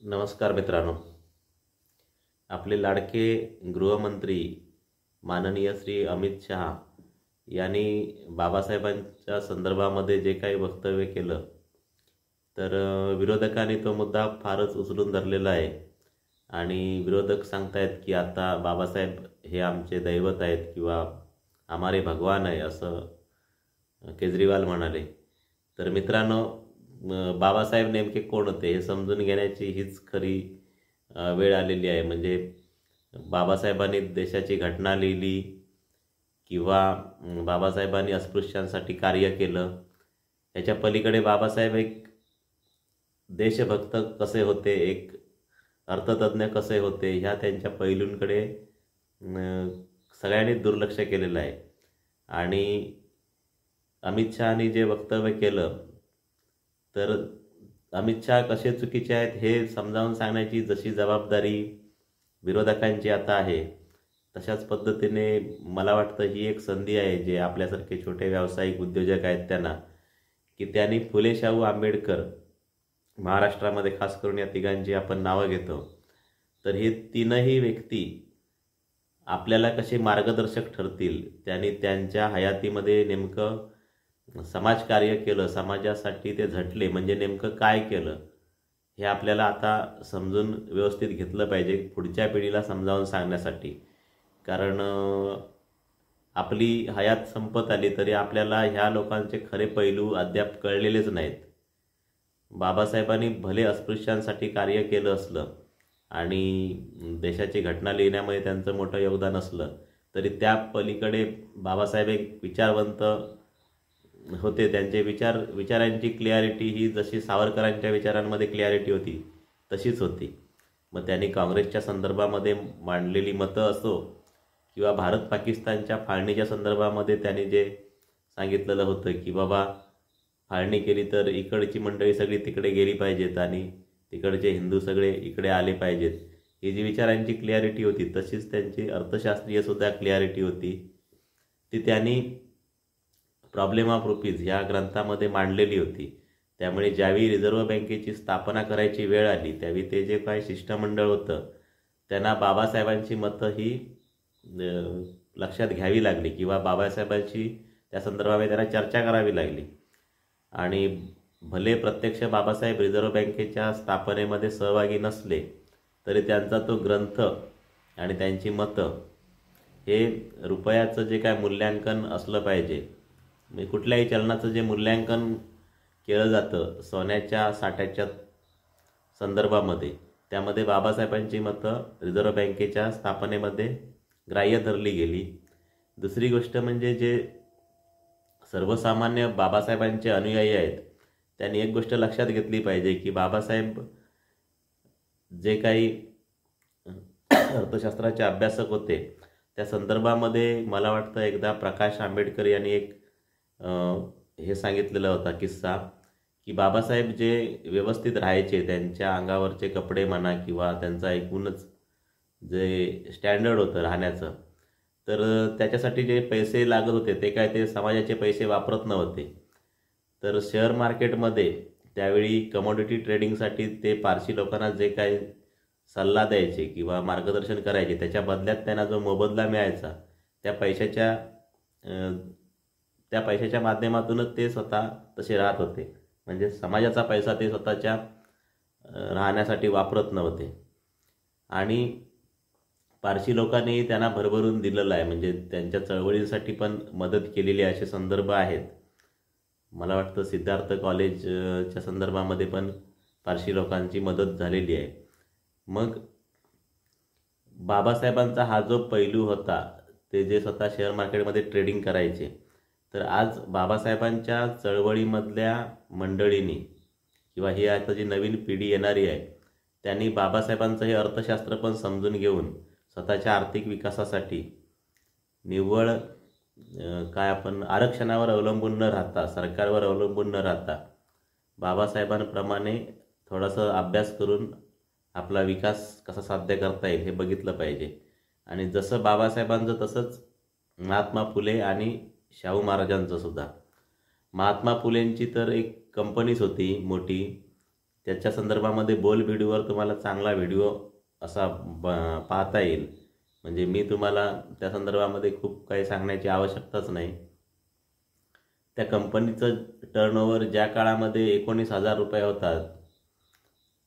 नमस्कार मित्रांनो. आपले लाडके गृहमंत्री माननीय श्री अमित शहा यांनी बाबासाहेबांच्या संदर्भामध्ये जे काही वक्तव्य केलं तर विरोधकांनी तो मुद्दा फारच उचलून धरलेला आहे आणि विरोधक सांगतायत की आता बाबासाहेब हे आमचे दैवत आहेत किंवा हमारे भगवान आहे असं केजरीवाल म्हणाले. तर मित्रांनो, बाबासाहेब नेमके कोण होते हे समजून घेण्याची हीच खरी वेळ आलेली आहे. म्हणजे बाबासाहेबांनी देशाची घटना लिहिली किंवा बाबासाहेबांनी अस्पृश्यांसाठी कार्य केलं, ह्याच्या पलीकडे बाबासाहेब एक देशभक्त कसे होते, एक अर्थतज्ञ कसे होते, ह्या त्यांच्या पैलूंकडे सगळ्यांनी दुर्लक्ष केलेलं आहे. आणि अमित शहानी जे वक्तव्य केलं तर अमित शहा कसे चुकीचे आहेत हे समजावून सांगण्याची जशी जबाबदारी विरोधकांची आता आहे, तशाच पद्धतीने मला वाटतं ही एक संधी आहे जे आपल्यासारखे छोटे व्यावसायिक उद्योजक आहेत त्यांना, की त्यांनी फुले शाहू आंबेडकर, महाराष्ट्रामध्ये खास करून या तिघांची आपण नावं घेतो, तर हे तीनही व्यक्ती आपल्याला कसे मार्गदर्शक ठरतील, त्यांनी त्यांच्या हयातीमध्ये नेमकं समाजकार्य केलं, समाजासाठी ते झटले म्हणजे नेमकं काय केलं हे आपल्याला आता समजून व्यवस्थित घेतलं पाहिजे पुढच्या पिढीला समजावून सांगण्यासाठी. कारण आपली हयात संपत आली तरी आपल्याला ह्या लोकांचे खरे पैलू अद्याप कळलेलेच नाहीत. बाबासाहेबांनी भले अस्पृश्यांसाठी कार्य केलं असलं आणि देशाची घटना लिहिण्यामध्ये त्यांचं मोठं योगदान असलं तरी त्या पलीकडे बाबासाहेब एक विचारवंत होते. त्यांचे विचारांची क्लिअरिटी ही जशी सावरकरांच्या विचारांमध्ये क्लिअरिटी होती तशीच होती. मग त्यांनी काँग्रेसच्या संदर्भामध्ये मांडलेली मतं असो किंवा भारत पाकिस्तानच्या फाळणीच्या संदर्भामध्ये त्यांनी जे सांगितलेलं होतं की बाबा फाळणी केली तर इकडची मंडळी सगळी तिकडे गेली पाहिजेत आणि तिकडचे हिंदू सगळे इकडे आले पाहिजेत, ही जी विचारांची क्लिअरिटी होती तशीच त्यांची अर्थशास्त्रीयसुद्धा क्लिअरिटी होती. ती त्यांनी प्रॉब्लेम ऑफ रुपीज ह्या ग्रंथामध्ये मांडलेली होती. त्यामुळे ज्यावेळी रिझर्व्ह बँकेची स्थापना करायची वेळ आली त्यावेळी ते जे काही शिष्टमंडळ होतं त्यांना बाबासाहेबांची मतं ही लक्षात घ्यावी लागली किंवा बाबासाहेबांची त्या संदर्भामध्ये त्यांना चर्चा करावी लागली. आणि भले प्रत्यक्ष बाबासाहेब रिझर्व्ह बँकेच्या स्थापनेमध्ये सहभागी नसले तरी त्यांचा तो ग्रंथ आणि त्यांची मतं हे रुपयाचं जे काय मूल्यांकन असलं पाहिजे, म्हणजे कुठल्याही चलनाचं जे मूल्यांकन केलं जातं सोन्याच्या साठ्याच्या संदर्भामध्ये, त्यामध्ये बाबासाहेबांची मतं रिझर्व्ह बँकेच्या स्थापनेमध्ये ग्राह्य धरली गेली. दुसरी गोष्ट म्हणजे जे सर्वसामान्य बाबासाहेबांचे अनुयायी आहेत त्यांनी एक गोष्ट लक्षात घेतली पाहिजे की बाबासाहेब जे काही अर्थशास्त्राचे अभ्यासक होते त्या संदर्भामध्ये मला वाटतं एकदा प्रकाश आंबेडकर यांनी एक हे सांगितलेला होता किस्सा की बाबासाहेब जे व्यवस्थित राहायचे, त्यांच्या अंगावरचे कपडे म्हणा किंवा त्यांचा एकूणच जे स्टँडर्ड होतं राहण्याचं, तर त्याच्यासाठी जे पैसे लागत होते ते काय ते समाजाचे पैसे वापरत नव्हते. तर शेअर मार्केटमध्ये त्यावेळी कमोडिटी ट्रेडिंगसाठी ते पारशी लोकांना जे काही सल्ला द्यायचे किंवा मार्गदर्शन करायचे त्याच्या बदल्यात त्यांना जो मोबदला मिळायचा त्या पैशाच्या माध्यमातूनच ते स्वतः तसे राहत होते. म्हणजे समाजाचा पैसा ते स्वतःच्या राहण्यासाठी वापरत नव्हते. आणि पारशी लोकांनी त्यांना भरभरून दिलेलं आहे, म्हणजे त्यांच्या चळवळींसाठी पण मदत केलेली असे संदर्भ आहेत. मला वाटतं सिद्धार्थ कॉलेजच्या संदर्भामध्ये पण पारशी लोकांची मदत झालेली आहे. मग बाबासाहेबांचा हा जो पैलू होता ते जे स्वतः शेअर मार्केटमध्ये ट्रेडिंग करायचे, तर आज बाबासाहेबांच्या चळवळीमधल्या मंडळींनी किंवा ही आता जी नवीन पिढी येणारी आहे त्यांनी बाबासाहेबांचं हे अर्थशास्त्र पण समजून घेऊन स्वतःच्या आर्थिक विकासासाठी निव्वळ काय आपण आरक्षणावर अवलंबून न राहता, सरकारवर अवलंबून न राहता बाबासाहेबांप्रमाणे थोडासा अभ्यास करून आपला विकास कसा साध्य करता येईल हे बघितलं पाहिजे. आणि जसं बाबासाहेबांचं तसंच महात्मा फुले आणि शाहू महाराजांचं सुद्धा. महात्मा फुलेंची तर एक कंपनीच होती मोठी, त्याच्या संदर्भामध्ये बोल व्हिडिओवर तुम्हाला चांगला व्हिडिओ असा पाहता येईल. म्हणजे मी तुम्हाला त्या संदर्भामध्ये खूप काही सांगण्याची आवश्यकताच नाही. त्या कंपनीचं टर्नओव्हर ज्या काळामध्ये 19,000 रुपये होतात,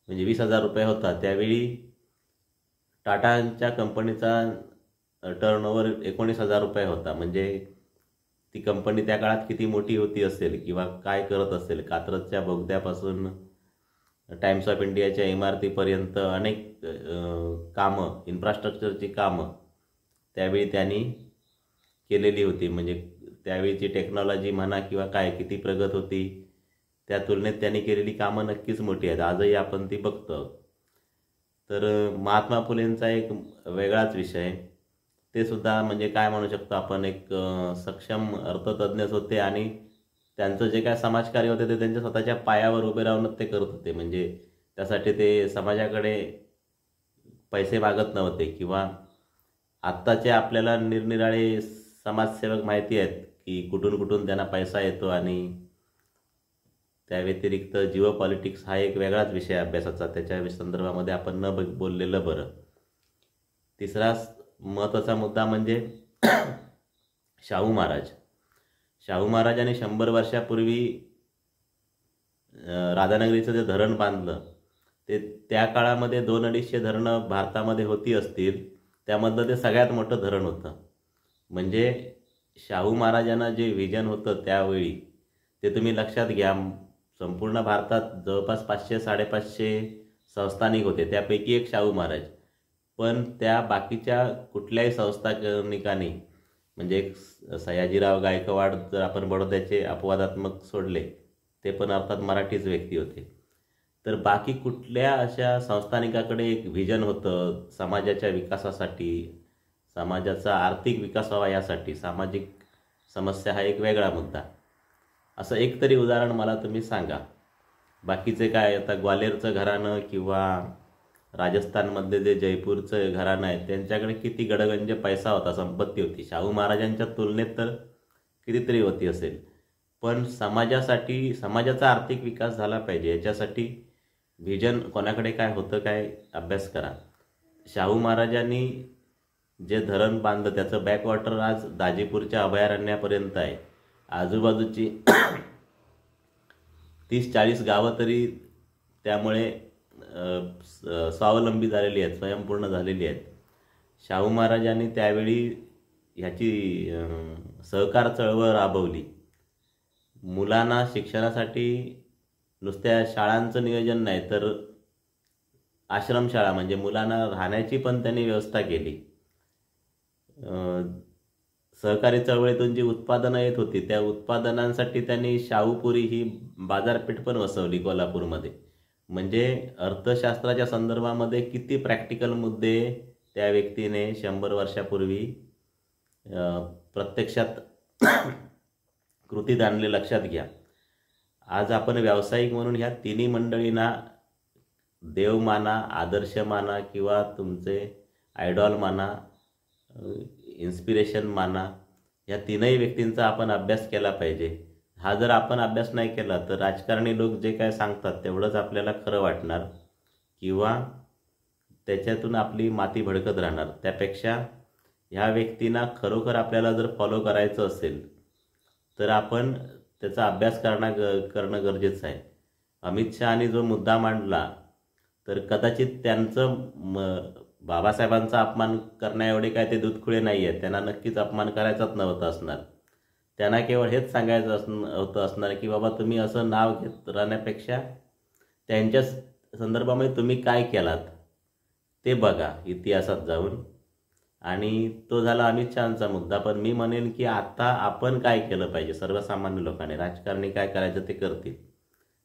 म्हणजे 20,000 रुपये होता, त्यावेळी टाटांच्या कंपनीचा टर्नओव्हर 19,000 रुपये होता. म्हणजे ती कंपनी त्या काळात किती मोठी होती असेल किंवा काय करत असेल. कात्रजच्या बोगद्यापासून टाइम्स ऑफ इंडियाच्या इमारतीपर्यंत अनेक कामं, इन्फ्रास्ट्रक्चरची कामं त्यावेळी त्यांनी केलेली होती. म्हणजे त्यावेळीची टेक्नॉलॉजी म्हणा किंवा काय किती प्रगत होती, त्या तुलनेत त्यांनी केलेली कामं नक्कीच मोठी आहेत. आजही आपण ती बघतो. तर महात्मा फुलेंचा एक वेगळाच विषय, ते सुद्धा म्हणजे काय म्हणू शकतो आपण, एक सक्षम अर्थतज्ञच होते आणि त्यांचं जे काय समाजकार्य होते ते त्यांच्या स्वतःच्या पायावर उभे राहूनच ते करत होते. म्हणजे त्यासाठी ते समाजाकडे पैसे मागत नव्हते. किंवा आत्ताचे आपल्याला निरनिराळे समाजसेवक माहिती आहेत की कुठून कुठून त्यांना पैसा येतो. आणि त्या व्यतिरिक्त जिओ पॉलिटिक्स हा एक वेगळाच विषय अभ्यासाचा, त्याच्या संदर्भामध्ये आपण न बोललेलं बरं. तिसरा महत्त्वाचा मुद्दा म्हणजे शाहू महाराज. शाहू महाराजांनी 100 वर्षापूर्वी राधानगरीचं जे धरण बांधलं, ते त्या काळामध्ये 200-250 धरणं भारतामध्ये होती असतील, त्यामधलं ते सगळ्यात मोठं धरण होतं. म्हणजे शाहू महाराजांना जे व्हिजन होतं त्यावेळी, ते तुम्ही लक्षात घ्या. संपूर्ण भारतात जवळपास 500-550 संस्थानिक होते, त्यापैकी एक शाहू महाराज. पण त्या बाकीच्या कुठल्याही संस्थानिकांनी, म्हणजे एक सयाजीराव गायकवाड जर आपण बडोद्याचे अपवादात्मक सोडले, ते पण अर्थात मराठीच व्यक्ती होते, तर बाकी कुठल्या अशा संस्थानिकाकडे एक व्हिजन होतं समाजाच्या विकासासाठी, समाजाचा आर्थिक विकास व्हावा यासाठी. सामाजिक समस्या हा एक वेगळा मुद्दा. असं एक तरी उदाहरण मला तुम्ही सांगा. बाकीचे काय, आता ग्वाल्हेरचं घराणं किंवा राजस्थानमधले जे जयपूरचं घराणं आहे, त्यांच्याकडे किती गडगंज पैसा होता, संपत्ती होती. शाहू महाराजांच्या तुलनेत तर कितीतरी होती असेल. पण समाजासाठी, समाजाचा आर्थिक विकास झाला पाहिजे याच्यासाठी व्हिजन कोणाकडे काय होतं काय, अभ्यास करा. शाहू महाराजांनी जे धरण बांधलं त्याचं बॅकवॉटर आज दाजीपूरच्या अभयारण्यापर्यंत आहे. आजूबाजूची 30-40 गावं तरी त्यामुळे स्वावलंबी झालेली आहेत, स्वयंपूर्ण झालेली आहेत. शाहू महाराजांनी त्यावेळी ह्याची सहकार चळवळ राबवली. मुलांना शिक्षणासाठी नुसत्या शाळांचं नियोजन नाही, तर आश्रमशाळा म्हणजे मुलांना राहण्याची पण त्यांनी व्यवस्था केली. सहकारी चळवळीतून जी उत्पादनं येत होती, त्या उत्पादनांसाठी त्यांनी शाहूपुरी ही बाजारपेठ पण वसवली कोल्हापूरमध्ये. म्हणजे अर्थशास्त्राच्या संदर्भामध्ये किती प्रॅक्टिकल मुद्दे त्या व्यक्तीने 100 वर्षापूर्वी प्रत्यक्षात कृतीत आणले, लक्षात घ्या. आज आपण व्यावसायिक म्हणून ह्या तिन्ही मंडळींना देव माना, आदर्श माना किंवा तुमचे आयडॉल माना, इन्स्पिरेशन माना. या तीनही व्यक्तींचा आपण अभ्यास केला पाहिजे. हा जर आपण अभ्यास नाही केला तर राजकारणी लोक जे काय सांगतात तेवढंच आपल्याला खरं वाटणार किंवा त्याच्यातून आपली माती भडकत राहणार. त्यापेक्षा ह्या व्यक्तींना खरोखर आपल्याला जर फॉलो करायचं असेल तर आपण त्याचा अभ्यास करणं गरजेचं आहे. अमित शहानी जो मुद्दा मांडला, तर कदाचित त्यांचं बाबासाहेबांचा अपमान करण्या एवढे काय ते दूधखुळे नाही आहेत. त्यांना नक्कीच अपमान करायचाच नव्हता असणार. त्यांना केवळ हेच सांगायचं होतं असणार की बाबा तुम्ही असं नाव घेत राहण्यापेक्षा त्यांच्या संदर्भामध्ये तुम्ही काय केलात ते बघा इतिहासात जाऊन. आणि तो झाला अमित शहांचा मुद्दा. पण मी म्हणेन की आता आपण काय केलं पाहिजे सर्वसामान्य लोकांनी. राजकारणी काय करायचं ते करतील,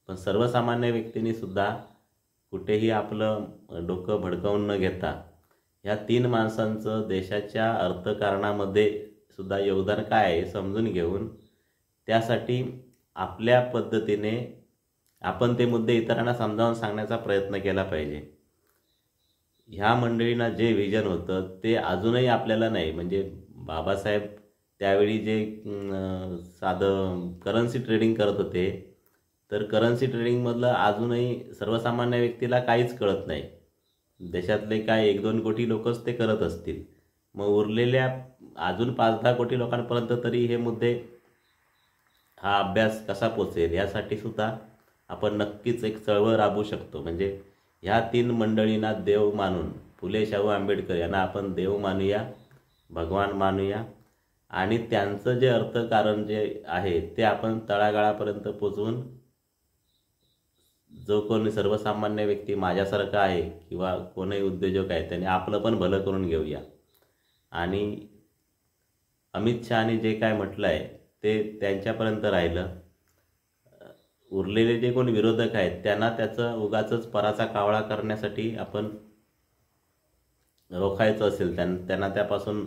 पण सर्वसामान्य व्यक्तींनी सुद्धा कुठेही आपलं डोकं भडकावून न घेता ह्या 3 माणसांचं देशाच्या अर्थकारणामध्ये सुद्धा योगदान काय आहे समजून घेऊन त्यासाठी आपल्या पद्धतीने आपण ते मुद्दे इतरांना समजावून सांगण्याचा प्रयत्न केला पाहिजे. ह्या मंडळींना जे व्हिजन होतं ते अजूनही आपल्याला नाही. म्हणजे बाबासाहेब त्यावेळी जे साधं करन्सी ट्रेडिंग करत होते तर करन्सी ट्रेडिंगमधलं अजूनही सर्वसामान्य व्यक्तीला काहीच कळत नाही. देशातले काय 1-2 कोटी लोकच ते करत असतील. मग उरलेल्या अजून 5-10 कोटी लोकांपर्यंत तरी हे मुद्दे, हा अभ्यास कसा पोचेल यासाठी सुद्धा आपण नक्कीच एक चळवळ राबवू शकतो. म्हणजे ह्या 3 मंडळींना देव मानून, फुले, शाहू, आंबेडकर यांना आपण देव मानूया, भगवान मानूया आणि त्यांचं जे अर्थकारण जे आहे ते आपण तळागाळापर्यंत पोचवून जो कोणी सर्वसामान्य व्यक्ती माझ्यासारखा आहे किंवा कोणीही उद्योजक आहे त्याने आपलं पण भलं करून घेऊया. आणि अमित शहानी जे काय म्हटलं आहे ते त्यांच्यापर्यंत राहिलं. उरलेले जे कोणी विरोधक आहेत त्यांना त्याचं उगाचच पराचा कावळा करण्यासाठी आपण रोखायचं असेल, त्यांना त्यापासून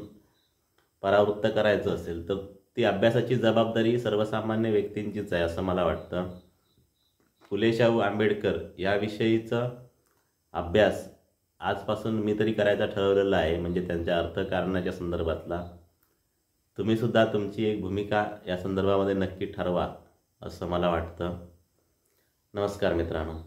परावृत्त करायचं असेल तर ती अभ्यासाची जबाबदारी सर्वसामान्य व्यक्तींचीच आहे असं मला वाटतं. फुले, शाहू, आंबेडकर याविषयीचा अभ्यास आजपासून मी तरी करायचा ठरवलेला आहे, म्हणजे त्यांच्या अर्थकारणाच्या संदर्भातला. तुम्ही सुद्धा तुमची एक भूमिका या संदर्भामध्ये नक्की ठरवा असं मला वाटतं. नमस्कार मित्रांनो.